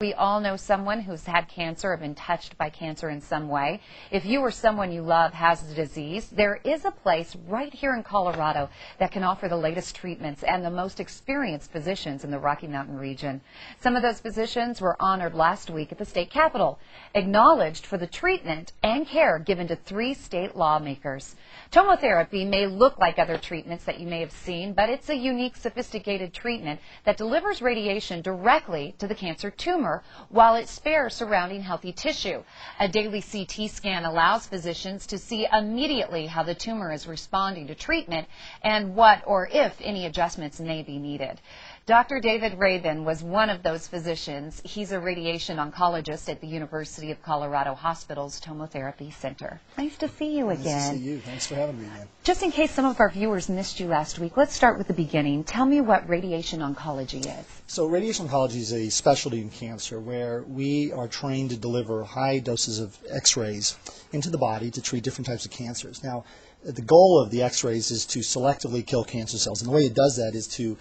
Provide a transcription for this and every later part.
We all know someone who's had cancer or been touched by cancer in some way. If you or someone you love has the disease, there is a place right here in Colorado that can offer the latest treatments and the most experienced physicians in the Rocky Mountain region. Some of those physicians were honored last week at the state capitol, acknowledged for the treatment and care given to 3 state lawmakers. TomoTherapy may look like other treatments that you may have seen, but it's a unique, sophisticated treatment that delivers radiation directly to the cancer tumor while it spares surrounding healthy tissue. A daily CT scan allows physicians to see immediately how the tumor is responding to treatment and what or if any adjustments may be needed. Dr. David Raben was one of those physicians. He's a radiation oncologist at the University of Colorado Hospital's TomoTherapy Center. Nice to see you again. Nice to see you. Thanks for having me again. Just in case some of our viewers missed you last week, let's start with the beginning. Tell me what radiation oncology is. So radiation oncology is a specialty in cancer where we are trained to deliver high doses of X-rays into the body to treat different types of cancers. Now, the goal of the X-rays is to selectively kill cancer cells, and the way it does that is to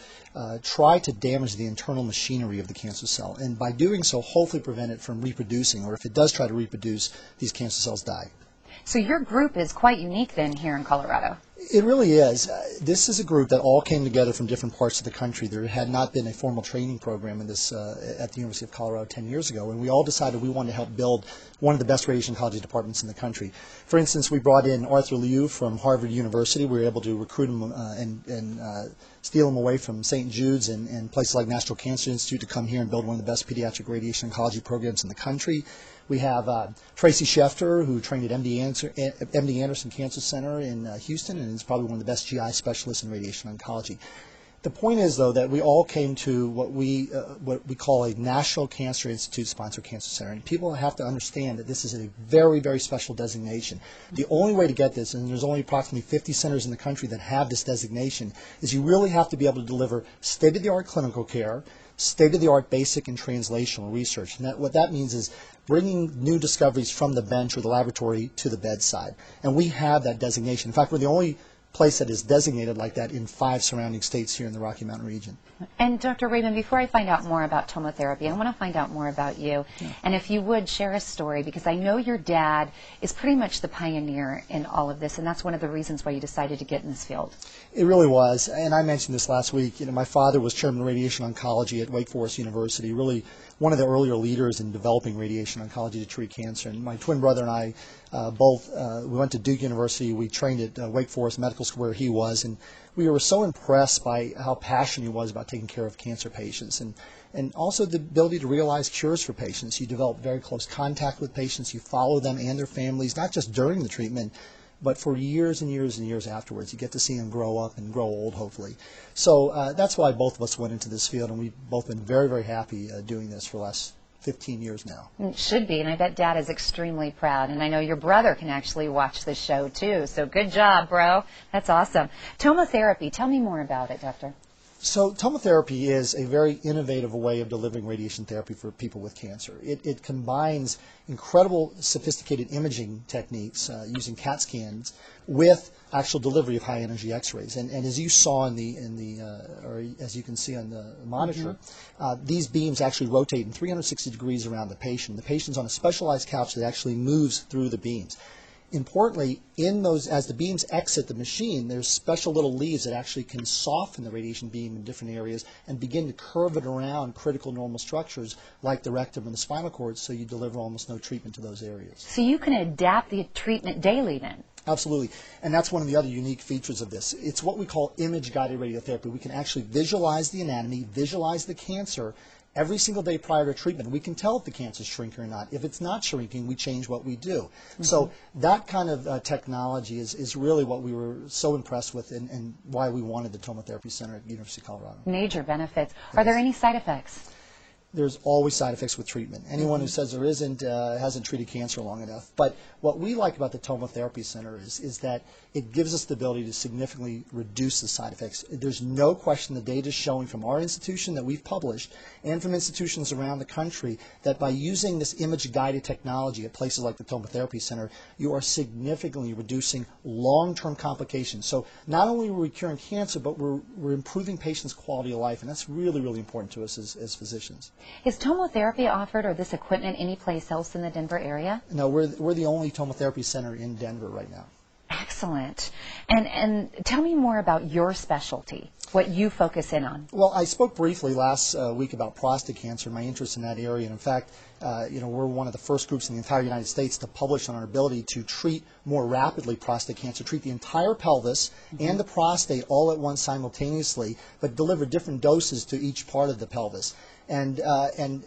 try to damage the internal machinery of the cancer cell, and by doing so, hopefully prevent it from reproducing, or if it does try to reproduce, these cancer cells die. So your group is quite unique then here in Colorado. It really is. This is a group that all came together from different parts of the country. There had not been a formal training program in this at the University of Colorado 10 years ago, and we all decided we wanted to help build one of the best radiation oncology departments in the country. For instance, we brought in Arthur Liu from Harvard University. We were able to recruit him and steal him away from St. Jude's and places like National Cancer Institute to come here and build one of the best pediatric radiation oncology programs in the country. We have Tracy Schefter, who trained at MD Anderson Cancer Center in Houston, and is probably one of the best GI specialists in radiation oncology. The point is, though, that we all came to what we call a National Cancer Institute-sponsored cancer center, and people have to understand that this is a very, very special designation. The only way to get this, and there's only approximately 50 centers in the country that have this designation, is you really have to be able to deliver state-of-the-art clinical care, state-of-the-art basic and translational research. And what that means is bringing new discoveries from the bench or the laboratory to the bedside. And we have that designation. In fact, we're the only place that is designated like that in 5 surrounding states here in the Rocky Mountain region. And Dr. Raben, before I find out more about TomoTherapy, I want to find out more about you. Yeah. And if you would, share a story, because I know your dad is pretty much the pioneer in all of this, and that's one of the reasons why you decided to get in this field. It really was, and I mentioned this last week. You know, my father was chairman of radiation oncology at Wake Forest University, really one of the earlier leaders in developing radiation oncology to treat cancer. And my twin brother and I we went to Duke University. We trained at Wake Forest Medical School where he was, and we were so impressed by how passionate he was about taking care of cancer patients, and also the ability to realize cures for patients. You develop very close contact with patients. You follow them and their families, not just during the treatment, but for years and years and years afterwards. You get to see them grow up and grow old, hopefully. So that's why both of us went into this field, and we've both been very, very happy doing this for the last 15 years now. It should be, and I bet Dad is extremely proud. And I know your brother can actually watch this show, too. So good job, bro. That's awesome. TomoTherapy, tell me more about it, Doctor. So TomoTherapy is a very innovative way of delivering radiation therapy for people with cancer. It combines incredible sophisticated imaging techniques using CAT scans with actual delivery of high energy X-rays. And as you saw or as you can see on the monitor, these beams actually rotate in 360 degrees around the patient. The patient's on a specialized couch that actually moves through the beams. Importantly, as the beams exit the machine, there's special little leaves that actually can soften the radiation beam in different areas and begin to curve it around critical normal structures like the rectum and the spinal cord, so you deliver almost no treatment to those areas. So you can adapt the treatment daily then? Absolutely, and that's one of the other unique features of this. It's what we call image-guided radiotherapy. We can actually visualize the anatomy, visualize the cancer, every single day prior to treatment. We can tell if the cancer is shrinking or not. If it's not shrinking, we change what we do. Mm-hmm. So that kind of technology is really what we were so impressed with and why we wanted the TomoTherapy Center at the University of Colorado. Major benefits. Yes. Are there any side effects? There's always side effects with treatment. Anyone who says there isn't hasn't treated cancer long enough. But what we like about the TomoTherapy Center is that it gives us the ability to significantly reduce the side effects. There's no question the data is showing from our institution that we've published and from institutions around the country that by using this image-guided technology at places like the TomoTherapy Center, you are significantly reducing long-term complications. So not only are we curing cancer, but we're improving patients' quality of life, and that's really, really important to us as physicians. Is TomoTherapy offered or this equipment anyplace else in the Denver area? No, we're the only TomoTherapy center in Denver right now. Excellent. And tell me more about your specialty, what you focus in on. Well, I spoke briefly last week about prostate cancer, my interest in that area. And in fact, we're one of the first groups in the entire United States to publish on our ability to treat more rapidly prostate cancer, treat the entire pelvis and the prostate all at once simultaneously, but deliver different doses to each part of the pelvis. And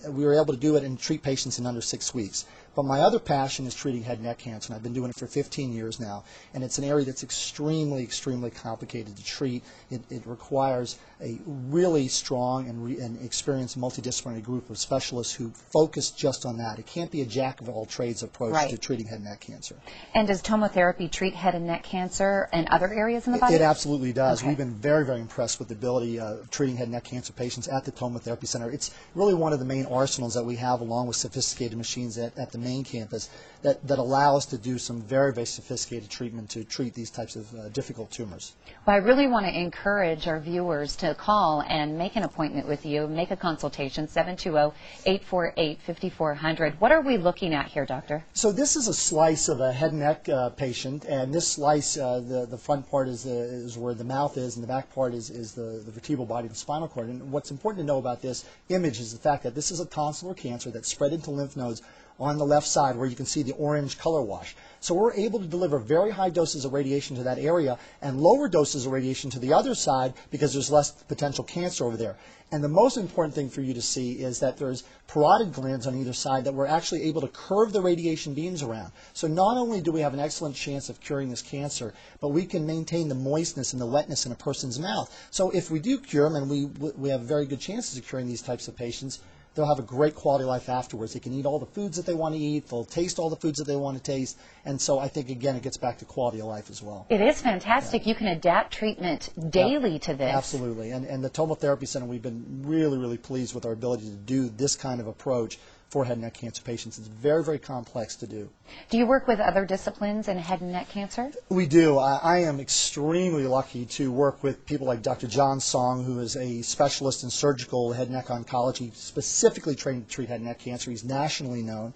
we were able to do it and treat patients in under 6 weeks. But my other passion is treating head and neck cancer, and I've been doing it for 15 years now. And it's an area that's extremely, extremely complicated to treat. It requires a really strong and experienced multidisciplinary group of specialists who focus just on that. It can't be a jack-of-all-trades approach to treating head and neck cancer. And does TomoTherapy treat head and neck cancer and other areas in the body? It absolutely does. Okay. We've been very, very impressed with the ability of treating head and neck cancer patients at the TomoTherapy Center. It's really one of the main arsenals that we have, along with sophisticated machines at the main campus, that allow us to do some very, very sophisticated treatment to treat these types of difficult tumors. Well, I really want to encourage our viewers to call and make an appointment with you, make a consultation, 720-848-5400. What are we looking at here, doctor? So this is a slice of a head and neck patient, and this slice, the front part is where the mouth is, and the back part is the vertebral body, the spinal cord. And what's important to know about this image is the fact that this is a tonsillar cancer that's spread into lymph nodes on the left side, where you can see the orange color wash. So we're able to deliver very high doses of radiation to that area and lower doses of radiation to the other side because there's less potential cancer over there. And the most important thing for you to see is that there's parotid glands on either side that we're actually able to curve the radiation beams around. So not only do we have an excellent chance of curing this cancer, but we can maintain the moistness and the wetness in a person's mouth. So if we do cure them, and we have very good chances of curing these types of patients, they'll have a great quality of life afterwards. They can eat all the foods that they want to eat. They'll taste all the foods that they want to taste. And so I think, again, it gets back to quality of life as well. It is fantastic. Yeah. You can adapt treatment daily to this. Absolutely. And the TomoTherapy Center, we've been really, really pleased with our ability to do this kind of approach for head and neck cancer patients. It's very, very complex to do. Do you work with other disciplines in head and neck cancer? We do. I am extremely lucky to work with people like Dr. John Song, who is a specialist in surgical head and neck oncology, specifically trained to treat head and neck cancer. He's nationally known.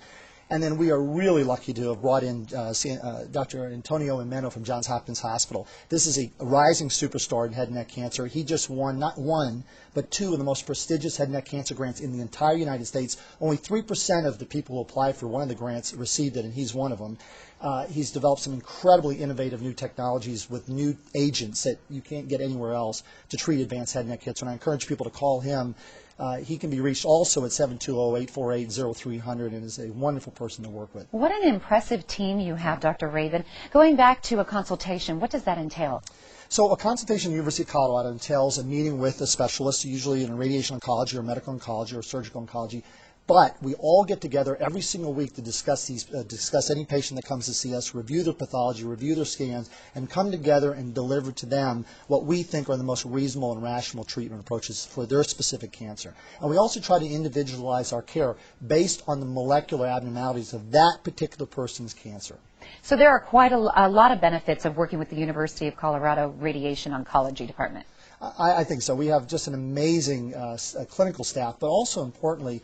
And then we are really lucky to have brought in Dr. Antonio Imeno from Johns Hopkins Hospital. This is a rising superstar in head and neck cancer. He just won, not one, but 2 of the most prestigious head and neck cancer grants in the entire United States. Only 3% of the people who applied for one of the grants received it, and he's one of them. He's developed some incredibly innovative new technologies with new agents that you can't get anywhere else to treat advanced head and neck cancer. And I encourage people to call him. He can be reached also at 720-848-0300 and is a wonderful person to work with. What an impressive team you have, Dr. Raben. Going back to a consultation, what does that entail? So a consultation at the University of Colorado entails a meeting with a specialist, usually in radiation oncology or medical oncology or surgical oncology. But we all get together every single week to discuss any patient that comes to see us, review their pathology, review their scans, and come together and deliver to them what we think are the most reasonable and rational treatment approaches for their specific cancer. And we also try to individualize our care based on the molecular abnormalities of that particular person's cancer. So there are quite a lot of benefits of working with the University of Colorado Radiation Oncology Department. I think so. We have just an amazing clinical staff, but also importantly,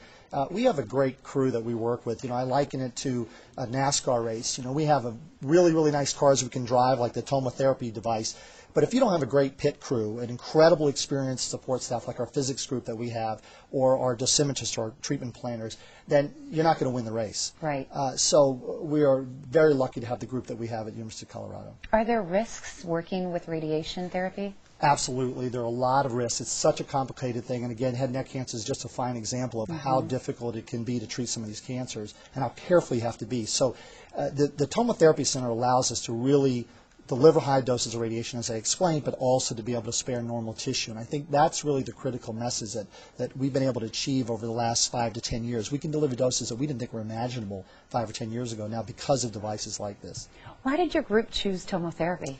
we have a great crew that we work with. I liken it to a NASCAR race. We have a really, really nice cars we can drive, like the TomoTherapy device. But if you don't have a great pit crew, an incredible experienced support staff like our physics group that we have, or our dosimetrists or treatment planners, then you're not going to win the race. Right. So we are very lucky to have the group that we have at the University of Colorado. Are there risks working with radiation therapy? Absolutely. There are a lot of risks. It's such a complicated thing. And again, head and neck cancer is just a fine example of how difficult it can be to treat some of these cancers and how careful you have to be. So the TomoTherapy Center allows us to really deliver high doses of radiation, as I explained, but also to be able to spare normal tissue. And I think that's really the critical message that we've been able to achieve over the last 5 to 10 years. We can deliver doses that we didn't think were imaginable 5 or 10 years ago now because of devices like this. Why did your group choose TomoTherapy?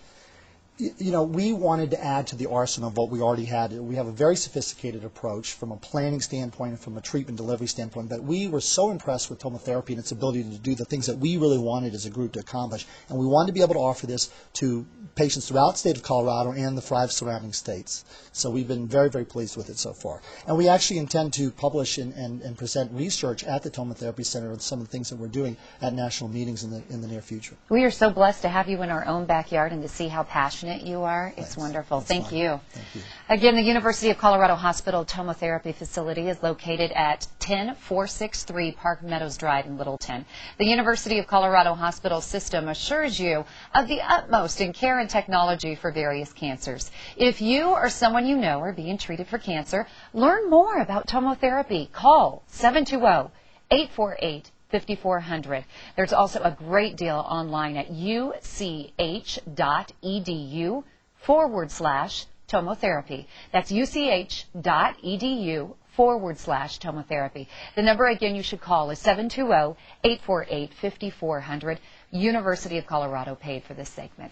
We wanted to add to the arsenal of what we already had. We have a very sophisticated approach from a planning standpoint and from a treatment delivery standpoint, but we were so impressed with TomoTherapy and its ability to do the things that we really wanted as a group to accomplish. And we wanted to be able to offer this to patients throughout the state of Colorado and the 5 surrounding states. So we've been very, very pleased with it so far. And we actually intend to publish and present research at the TomoTherapy Center on some of the things that we're doing at national meetings in the near future. We are so blessed to have you in our own backyard and to see how passionate you are. It's Thanks. wonderful. That's Thank fine. you. Thank you. Again, the University of Colorado Hospital TomoTherapy facility is located at 10463 Park Meadows Drive in Littleton. The University of Colorado Hospital system assures you of the utmost in care and technology for various cancers. If you or someone you know are being treated for cancer, learn more about TomoTherapy. Call 720-848-5400. There's also a great deal online at uch.edu/TomoTherapy. That's uch.edu/TomoTherapy. The number again you should call is 720-848-5400. University of Colorado paid for this segment.